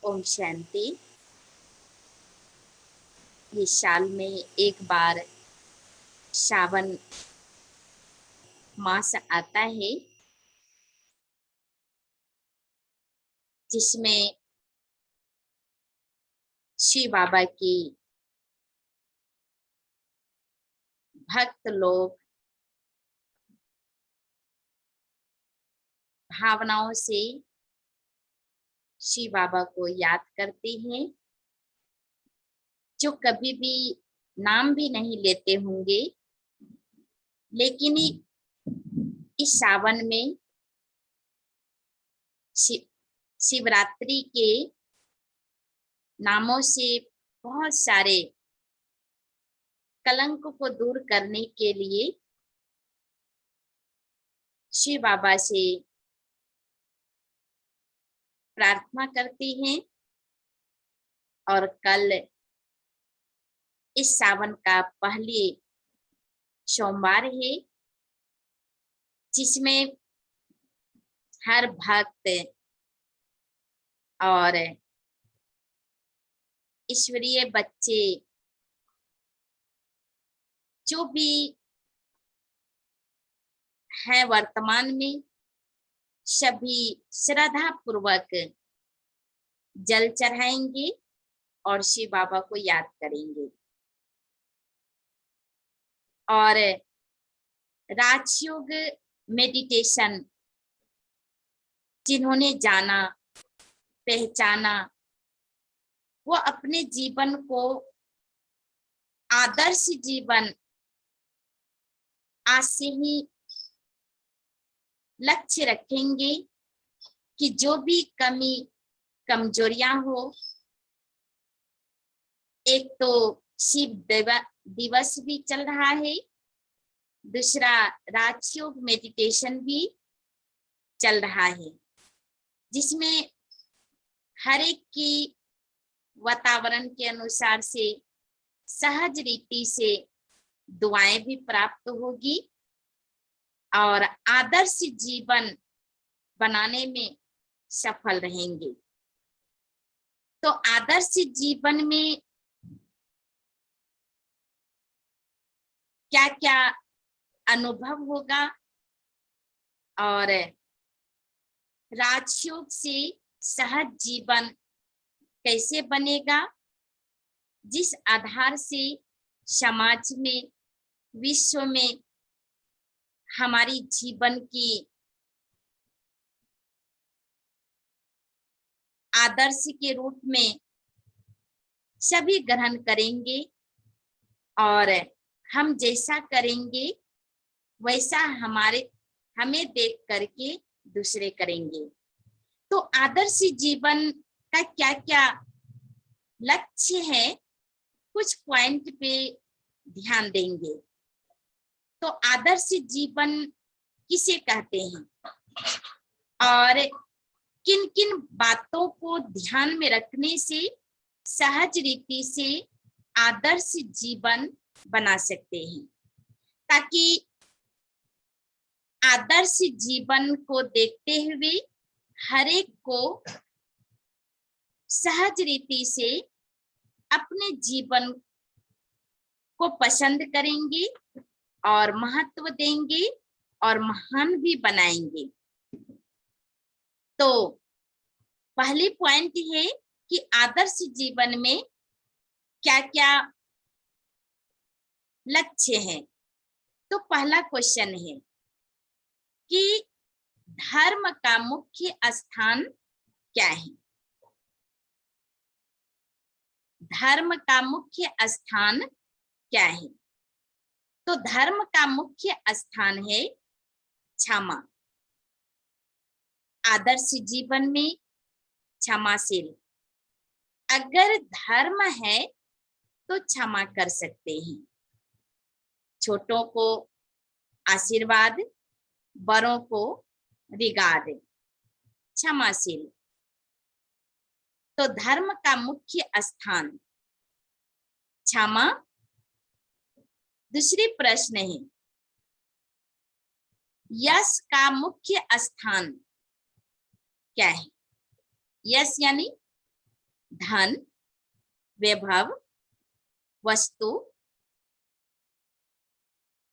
ओम शांति। ये साल में एक बार श्रावण मास आता है, जिसमें शिव बाबा की भक्त लोग भावनाओं से शिव बाबा को याद करते हैं। जो कभी भी नाम भी नहीं लेते होंगे, लेकिन इस सावन में शिवरात्रि के नामों से बहुत सारे कलंक को दूर करने के लिए शिव बाबा से प्रार्थना करते हैं। और कल इस सावन का पहले सोमवार है, जिसमें हर भक्त और ईश्वरीय बच्चे जो भी है वर्तमान में, सभी श्रद्धा पूर्वक जल चढ़ाएंगे और शिव बाबा को याद करेंगे। और राजयोग मेडिटेशन जिन्होंने जाना पहचाना, वो अपने जीवन को आदर्श जीवन आज से ही लक्ष्य रखेंगे कि जो भी कमी कमजोरियां हो, एक तो शिव दिवस भी चल रहा है, दूसरा राजयोग मेडिटेशन भी चल रहा है, जिसमें हर एक की वातावरण के अनुसार से सहज रीति से दुआएं भी प्राप्त होगी और आदर्श जीवन बनाने में सफल रहेंगे। तो आदर्श जीवन में क्या क्या अनुभव होगा और राजयोग से सहज जीवन कैसे बनेगा, जिस आधार से समाज में विश्व में हमारी जीवन की आदर्श के रूप में सभी ग्रहण करेंगे और हम जैसा करेंगे वैसा हमें देख करके दूसरे करेंगे। तो आदर्श जीवन का क्या क्या लक्ष्य है, कुछ पॉइंट पे ध्यान देंगे। तो आदर्श जीवन किसे कहते हैं और किन किन बातों को ध्यान में रखने से सहज रीति से आदर्श जीवन बना सकते हैं, ताकि आदर्श जीवन को देखते हुए हर एक को सहज रीति से अपने जीवन को पसंद करेंगे और महत्व देंगे और महान भी बनाएंगे। तो पहली पॉइंट है कि आदर्श जीवन में क्या क्या लक्ष्य है। तो पहला क्वेश्चन है कि धर्म का मुख्य स्थान क्या है। धर्म का मुख्य स्थान क्या है? तो धर्म का मुख्य स्थान है क्षमा। आदर्श जीवन में क्षमाशील, अगर धर्म है तो क्षमा कर सकते हैं। छोटों को आशीर्वाद, बड़ों को रिगार्ड, क्षमाशील। तो धर्म का मुख्य स्थान क्षमा। दूसरी प्रश्न है, यश का मुख्य स्थान क्या है? यश यानी धन, वैभव, वस्तु।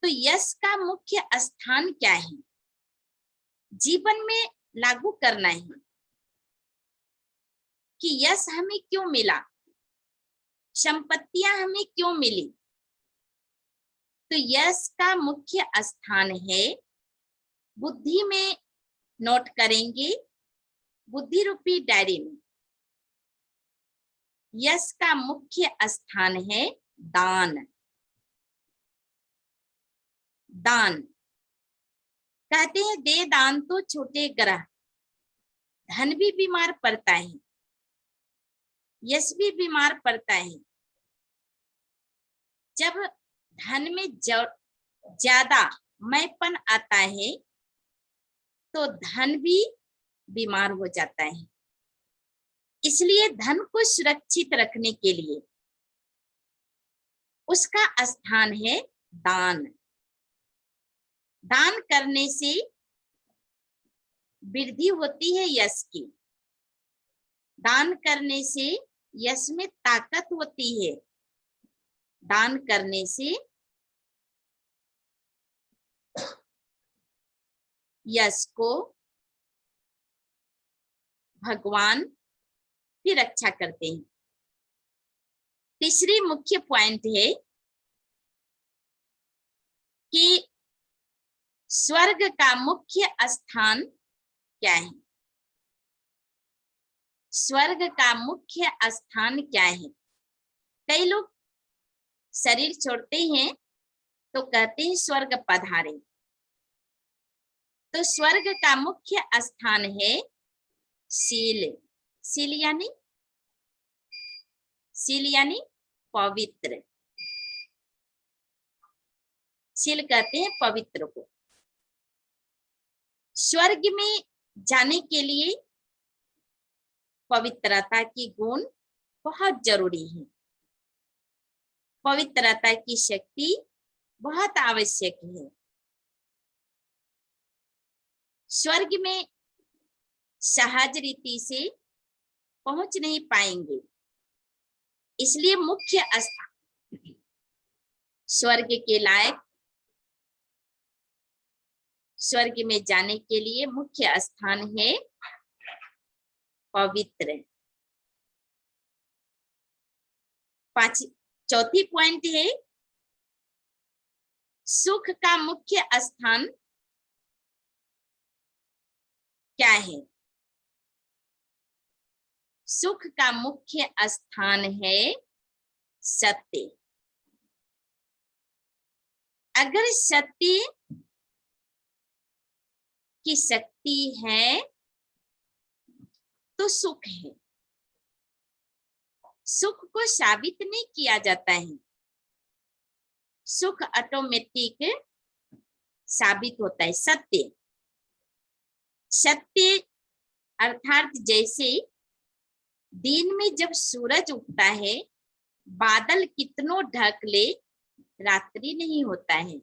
तो यश का मुख्य स्थान क्या है? जीवन में लागू करना है कि यश हमें क्यों मिला, संपत्तियां हमें क्यों मिली। तो यश का मुख्य स्थान है, बुद्धि में नोट करेंगे, बुद्धि रूपी डायरी में। यश का मुख्य स्थान है दान। दान कहते हैं, दे दान तो छोटे ग्रह। धन भी बीमार पड़ता है, यश भी बीमार पड़ता है। जब धन में ज्यादा मैंपन आता है तो धन भी बीमार हो जाता है। इसलिए धन को सुरक्षित रखने के लिए उसका स्थान है दान। दान करने से वृद्धि होती है यश की। दान करने से यश में ताकत होती है। दान करने से यश को भगवान की रक्षा करते हैं। तीसरी मुख्य पॉइंट है कि स्वर्ग का मुख्य स्थान क्या है? स्वर्ग का मुख्य स्थान क्या है? कई लोग शरीर छोड़ते हैं तो कहते हैं स्वर्ग पधारे। तो स्वर्ग का मुख्य स्थान है शील। शील यानी पवित्र। शील कहते हैं पवित्र को। स्वर्ग में जाने के लिए पवित्रता की गुण बहुत जरूरी है। पवित्रता की शक्ति बहुत आवश्यक है। स्वर्ग में सहज रीति से पहुंच नहीं पाएंगे, इसलिए मुख्य स्थान स्वर्ग के लायक, स्वर्ग में जाने के लिए मुख्य स्थान है पवित्र। चौथी पॉइंट है, सुख का मुख्य स्थान क्या है? सुख का मुख्य स्थान है सत्य। अगर सत्य की शक्ति है तो सुख है। सुख को साबित नहीं किया जाता है, सुख ऑटोमेटिक साबित होता है। सत्य सत्य अर्थात जैसे दिन में जब सूरज उगता है, बादल कितनों ढक ले, रात्रि नहीं होता है।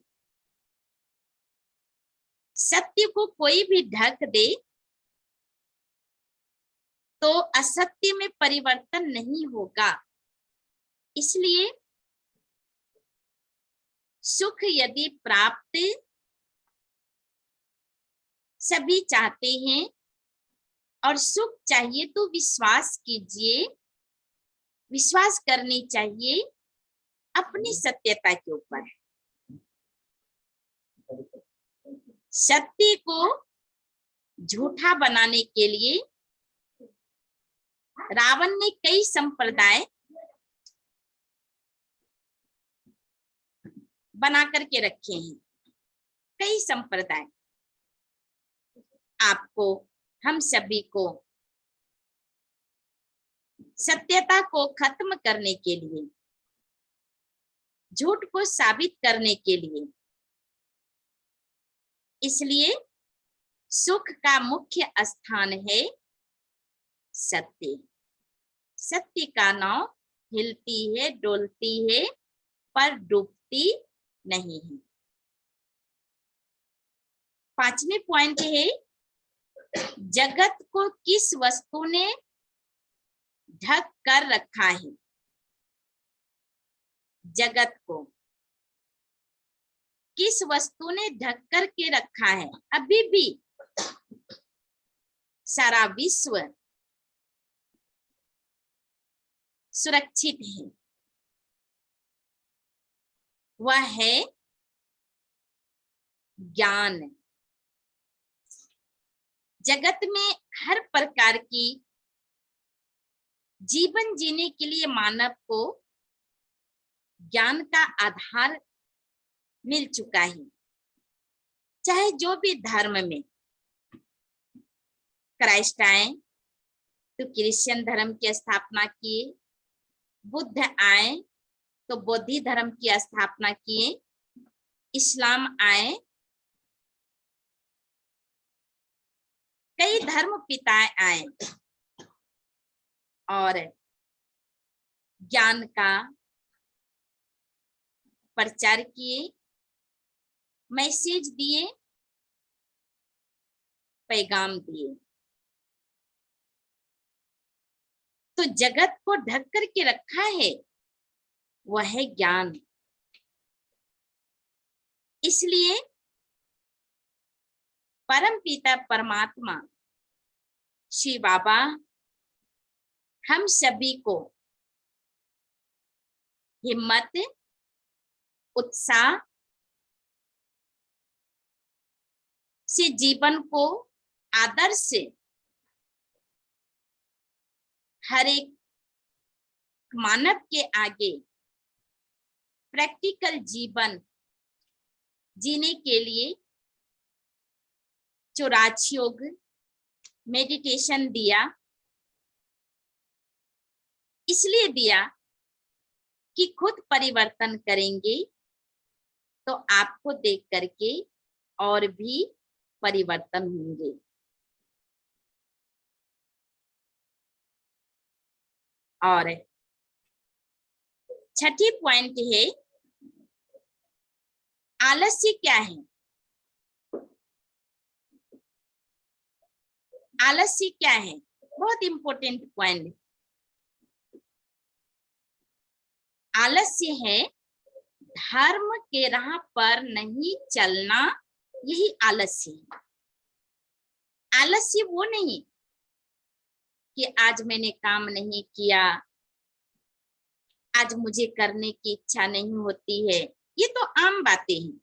सत्य को कोई भी ढक दे तो असत्य में परिवर्तन नहीं होगा। इसलिए सुख यदि प्राप्त सभी चाहते हैं और सुख चाहिए तो विश्वास कीजिए, विश्वास करनी चाहिए अपनी सत्यता के ऊपर। सत्य को झूठा बनाने के लिए रावण ने कई संप्रदाय बना करके रखे हैं, कई संप्रदाय। आपको, हम सभी को सत्यता को खत्म करने के लिए, झूठ को साबित करने के लिए, इसलिए सुख का मुख्य स्थान है सत्य। सत्य का नाव हिलती है, डोलती है, पर डूबती नहीं है। पांचवें पॉइंट है, जगत को किस वस्तु ने ढक कर रखा है जगत को। किस वस्तु ने ढक कर के रखा है? अभी भी सारा विश्व सुरक्षित है, वह है ज्ञान। जगत में हर प्रकार की जीवन जीने के लिए मानव को ज्ञान का आधार मिल चुका है। चाहे जो भी धर्म में, क्राइस्ट आए तो क्रिश्चियन धर्म की स्थापना किए, बुद्ध आए तो बौद्ध धर्म की स्थापना किए, इस्लाम आए, कई धर्म पिताएं आए और ज्ञान का प्रचार किए, मैसेज दिए, पैगाम दिए। तो जगत को ढक करके रखा है वह है ज्ञान। इसलिए परम पिता परमात्मा श्री बाबा हम सभी को हिम्मत, उत्साह से जीवन को आदर्श से हर एक मानव के आगे प्रैक्टिकल जीवन जीने के लिए जो राजयोग मेडिटेशन दिया, इसलिए दिया कि खुद परिवर्तन करेंगे तो आपको देख करके और भी परिवर्तन होंगे। और छठी पॉइंट है आलस्य क्या है? आलस्य क्या है? बहुत इंपॉर्टेंट पॉइंट। आलस्य है धर्म के राह पर नहीं चलना, यही आलस्य है। आलस्य वो नहीं कि आज मैंने काम नहीं किया, आज मुझे करने की इच्छा नहीं होती है, ये तो आम बातें हैं।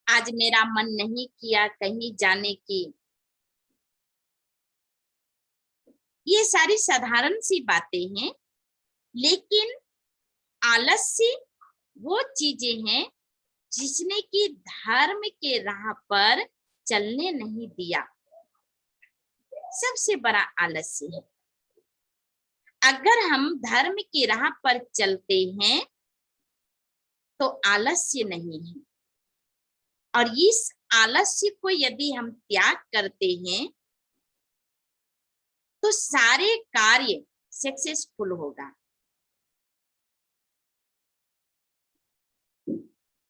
आज मेरा मन नहीं किया कहीं जाने की, ये सारी साधारण सी बातें हैं। लेकिन आलस्य वो चीजें हैं जिसने कि धर्म के राह पर चलने नहीं दिया, सबसे बड़ा आलस्य है। अगर हम धर्म की राह पर चलते हैं तो आलस्य नहीं है, और इस आलस्य को यदि हम त्याग करते हैं तो सारे कार्य सक्सेसफुल होगा,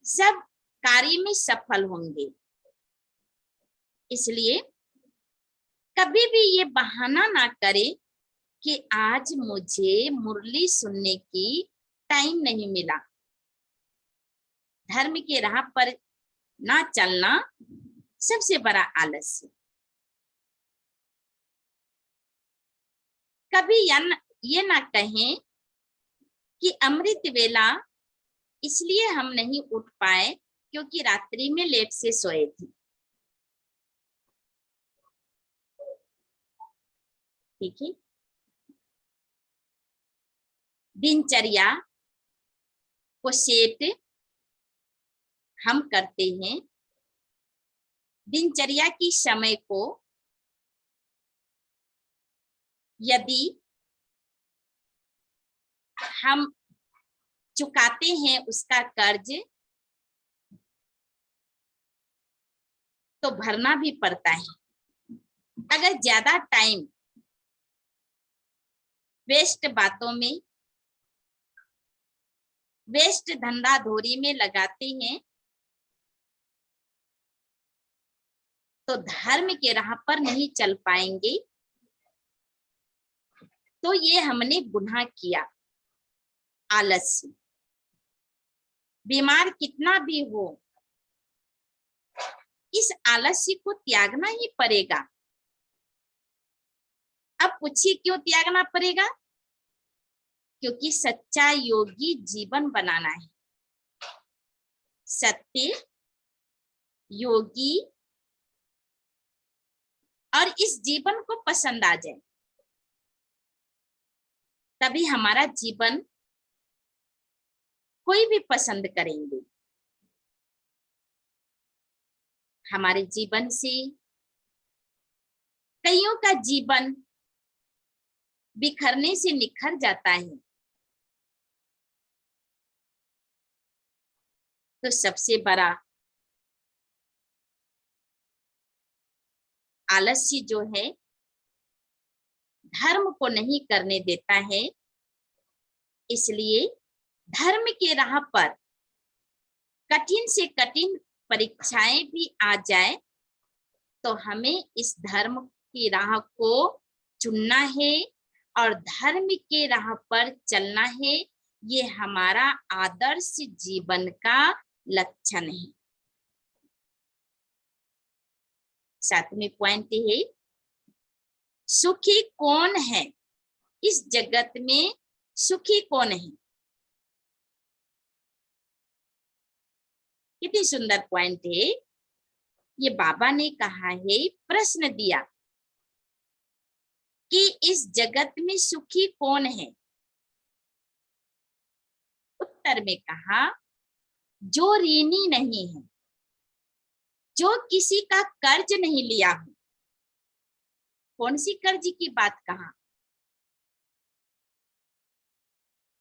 सब कार्य में सफल होंगे। इसलिए कभी भी ये बहाना ना करे कि आज मुझे मुरली सुनने की टाइम नहीं मिला। धर्म के राह पर ना चलना सबसे बड़ा आलस्य। कभी ये ना कहें कि अमृत वेला इसलिए हम नहीं उठ पाए क्योंकि रात्रि में लेट से सोए थे। ठीक है, दिनचर्या को सेट हम करते हैं, दिनचर्या की समय को यदि हम चुकाते हैं उसका कर्ज तो भरना भी पड़ता है। अगर ज्यादा टाइम वेस्ट बातों में, वेस्ट धंधाधोरी में लगाते हैं तो धर्म के राह पर नहीं चल पाएंगे, तो ये हमने गुनाह किया। आलस्य, बीमार कितना भी हो, इस आलस्य को त्यागना ही पड़ेगा। अब पूछिए क्यों त्यागना पड़ेगा? क्योंकि सच्चा योगी जीवन बनाना है। सत्य योगी और इस जीवन को पसंद आ जाए, तभी हमारा जीवन कोई भी पसंद करेंगे। हमारे जीवन से कईयों का जीवन बिखरने से निखर जाता है। तो सबसे बड़ा आलस्य जो है, धर्म को नहीं करने देता है। इसलिए धर्म के राह पर कठिन से कठिन परीक्षाएं भी आ जाए तो हमें इस धर्म की राह को चुनना है और धर्म के राह पर चलना है। ये हमारा आदर्श जीवन का लक्षण है। सातवें पॉइंट है, सुखी कौन है? इस जगत में सुखी कौन है? कितनी सुंदर पॉइंट है। ये बाबा ने कहा है, प्रश्न दिया कि इस जगत में सुखी कौन है? उत्तर में कहा, जो ऋणी नहीं है, जो किसी का कर्ज नहीं लिया हो। कौन सी कर्ज की बात कहा?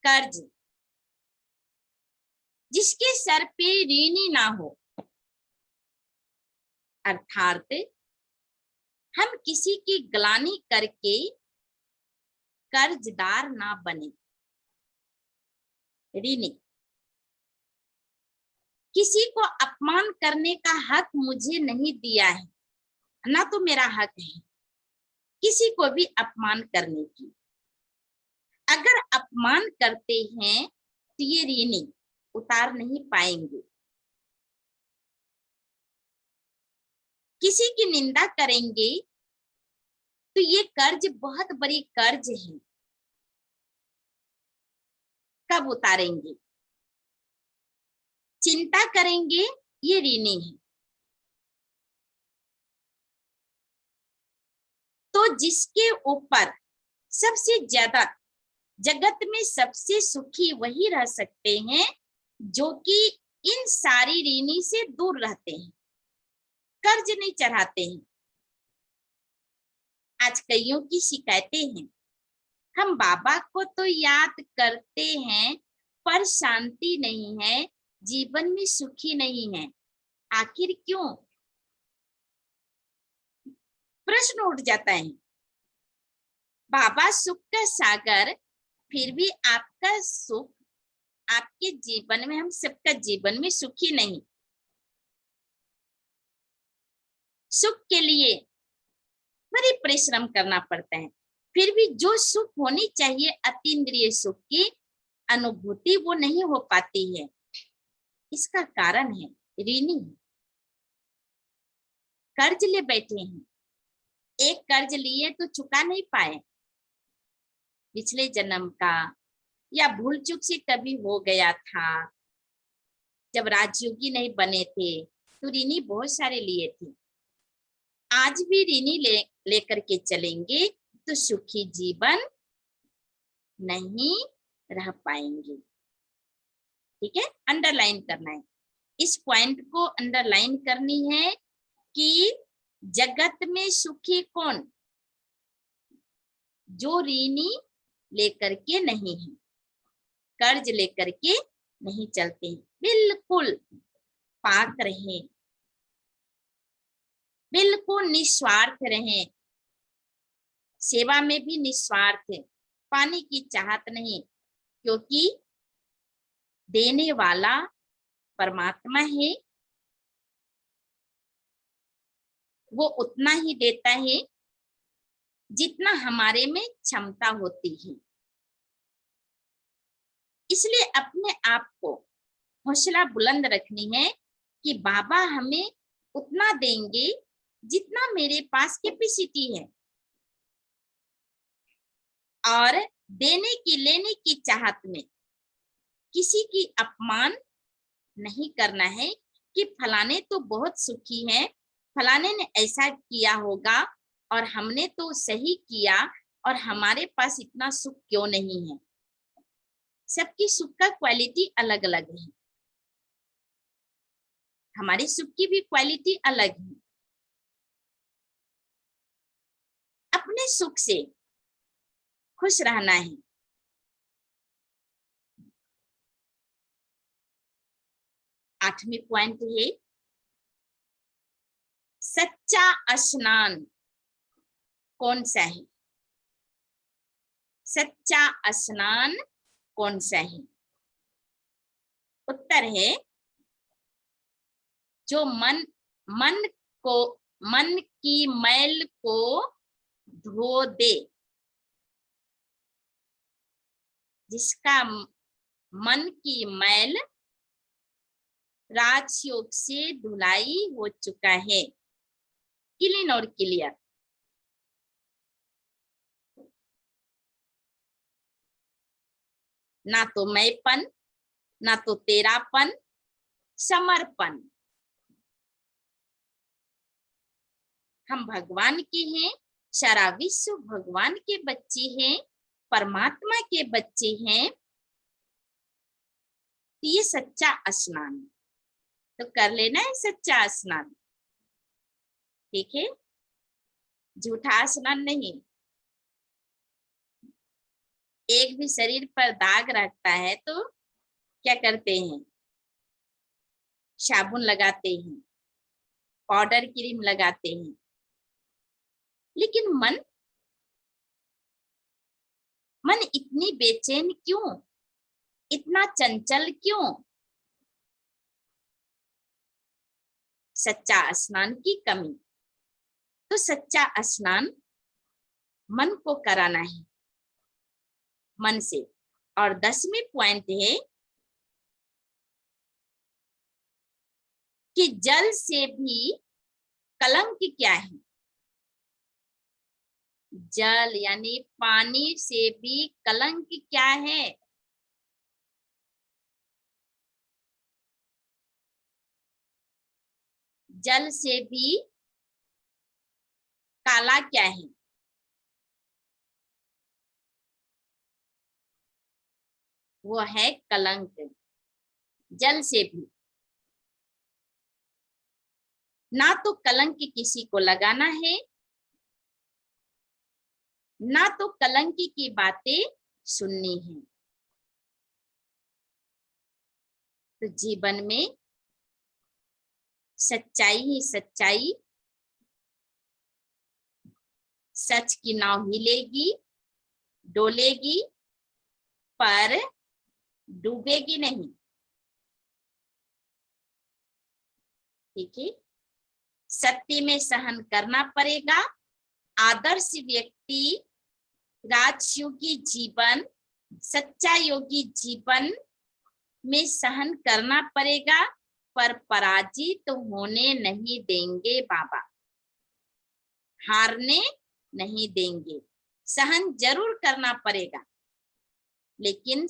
कर्ज, जिसके सर पे ऋणी ना हो, अर्थात हम किसी की ग्लानि करके कर्जदार ना बने। ऋणी, किसी को अपमान करने का हक मुझे नहीं दिया है, ना तो मेरा हक है किसी को भी अपमान करने की। अगर अपमान करते हैं तो ये ऋणी उतार नहीं पाएंगे। किसी की निंदा करेंगे तो ये कर्ज बहुत बड़ी कर्ज है, कब उतारेंगे? चिंता करेंगे, ये ऋणी है। तो जिसके ऊपर सबसे ज्यादा जगत में सबसे सुखी वही रह सकते हैं जो कि इन सारी ऋणी से दूर रहते हैं, कर्ज नहीं चढ़ाते हैं। आज कईयों की शिकायतें हैं, हम बाबा को तो याद करते हैं पर शांति नहीं है, जीवन में सुखी नहीं है। आखिर क्यों? प्रश्न उठ जाता है। बाबा सुख का सागर, फिर भी आपका सुख, आपके जीवन में, हम सबका जीवन में सुखी नहीं। सुख के लिए बड़ी परिश्रम करना पड़ता है, फिर भी जो सुख होनी चाहिए अतीन्द्रिय सुख की अनुभूति वो नहीं हो पाती है। इसका कारण है ऋणी, कर्ज ले बैठे हैं। एक कर्ज लिए तो चुका नहीं पाए, पिछले जन्म का या भूल चूक से कभी हो गया था, जब राजयोगी नहीं बने थे तो ऋणी बहुत सारे लिए थे। आज भी ऋणी लेकर के चलेंगे तो सुखी जीवन नहीं रह पाएंगे। ठीक है, अंडरलाइन करना है, इस पॉइंट को अंडरलाइन करनी है कि जगत में सुखी कौन? जो ऋणी लेकर के नहीं है, कर्ज लेकर के नहीं चलते हैं, बिल्कुल पाक रहे, बिल्कुल निस्वार्थ रहे, सेवा में भी निस्वार्थ, पाने की चाहत नहीं, क्योंकि देने वाला परमात्मा है, वो उतना ही देता है जितना हमारे में क्षमता होती है। इसलिए अपने आप को हौसला बुलंद रखनी है कि बाबा हमें उतना देंगे जितना मेरे पास कैपेसिटी है, और देने की लेने की चाहत में किसी की अपमान नहीं करना है कि फलाने तो बहुत सुखी है, फलाने ने ऐसा किया होगा और हमने तो सही किया और हमारे पास इतना सुख क्यों नहीं है। सबकी सुख का क्वालिटी अलग अलग है, हमारी सुख की भी क्वालिटी अलग है। अपने सुख से खुश रहना है। 8वीं पॉइंट है, सच्चा स्नान कौन सा है? सच्चा स्नान कौन सा है? उत्तर है, जो मन की मैल को धो दे, जिसका मन की मैल राजयोग से धुलाई हो चुका है। क्लीन और क्लियर। ना तो मैंपन, ना तो तेरापन, समर्पण। हम भगवान के हैं, सारा विश्व भगवान के बच्चे हैं, परमात्मा के बच्चे हैं। तो ये सच्चा स्नान है, तो कर लेना है सच्चा स्नान। ठीक है, झूठा स्नान नहीं। एक भी शरीर पर दाग रहता है तो क्या करते हैं? साबुन लगाते हैं, पाउडर क्रीम लगाते हैं। लेकिन मन इतनी बेचैन क्यों, इतना चंचल क्यों? सच्चा स्नान की कमी। तो सच्चा स्नान मन को कराना है, मन से। और 10वीं पॉइंट है कि जल से भी कलंक क्या है? जल यानी पानी से भी कलंक क्या है? जल से भी काला क्या है? वो है कलंक। जल से भी। ना तो कलंक किसी को लगाना है, ना तो कलंक की बातें सुननी है। तो जीवन में सच्चाई ही सच्चाई, सच की नाव हिलेगी, डोलेगी, पर डूबेगी नहीं। ठीक है, सत्य में सहन करना पड़ेगा। आदर्श व्यक्ति राजयोगी जीवन, सच्चा योगी जीवन में सहन करना पड़ेगा, पर पराजित तो होने नहीं देंगे बाबा, हारने नहीं देंगे। सहन जरूर करना पड़ेगा, लेकिन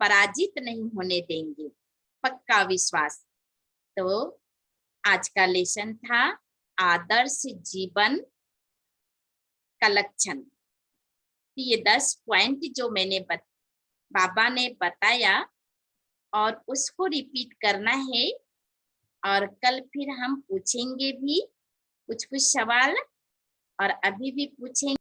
पराजित नहीं होने देंगे, पक्का विश्वास। तो आज का लेसन था आदर्श जीवन का लक्षण। ये 10 पॉइंट जो मैंने बाबा ने बताया, और उसको रिपीट करना है। और कल फिर हम पूछेंगे भी कुछ कुछ सवाल, और अभी भी पूछेंगे।